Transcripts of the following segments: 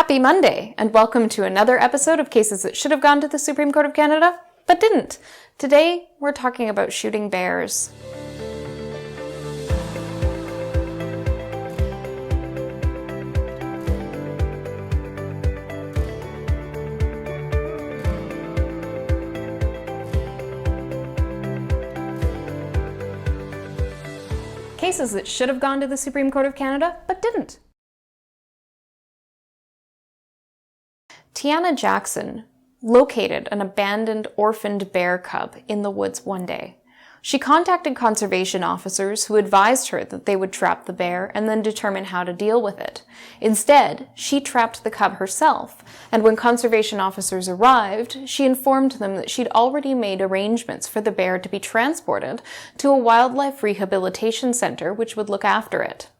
Happy Monday, and welcome to another episode of Cases That Should Have Gone to the Supreme Court of Canada, but didn't. Today, we're talking about shooting bears. Cases that should have gone to the Supreme Court of Canada, but didn't. Tianna Jackson located an abandoned orphaned bear cub in the woods one day. She contacted conservation officers who advised her that they would trap the bear and then determine how to deal with it. Instead, she trapped the cub herself, and when conservation officers arrived, she informed them that she'd already made arrangements for the bear to be transported to a wildlife rehabilitation center which would look after it.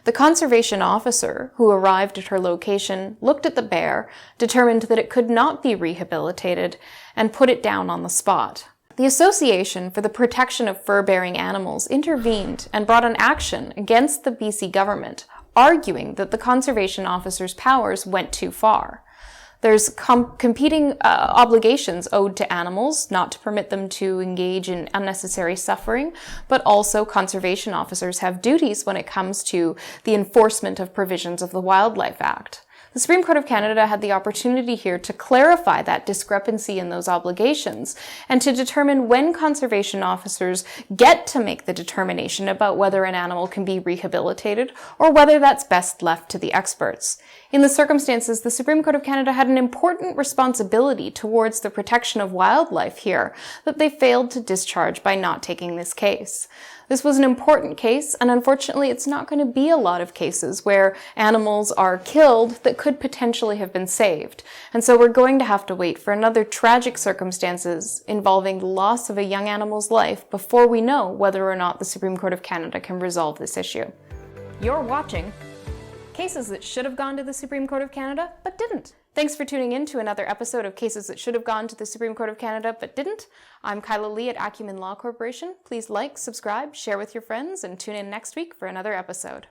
The conservation officer who arrived at her location looked at the bear, determined that it could not be rehabilitated, and put it down on the spot. The Association for the Protection of FurBearing Animals intervened and brought an action against the BC government, arguing that the conservation officer's powers went too far. There's competing obligations owed to animals, not to permit them to engage in unnecessary suffering, but also conservation officers have duties when it comes to the enforcement of provisions of the Wildlife Act. The Supreme Court of Canada had the opportunity here to clarify that discrepancy in those obligations and to determine when conservation officers get to make the determination about whether an animal can be rehabilitated or whether that's best left to the experts. In the circumstances, the Supreme Court of Canada had an important responsibility towards the protection of wildlife here that they failed to discharge by not taking this case. This was an important case, and unfortunately it's not going to be a lot of cases where animals are killed that could potentially have been saved. And so we're going to have to wait for another tragic circumstances involving the loss of a young animal's life before we know whether or not the Supreme Court of Canada can resolve this issue. You're watching Cases That Should Have Gone to the Supreme Court of Canada, but didn't. Thanks for tuning in to another episode of Cases That Should Have Gone to the Supreme Court of Canada, but didn't. I'm Kyla Lee at Acumen Law Corporation. Please like, subscribe, share with your friends, and tune in next week for another episode.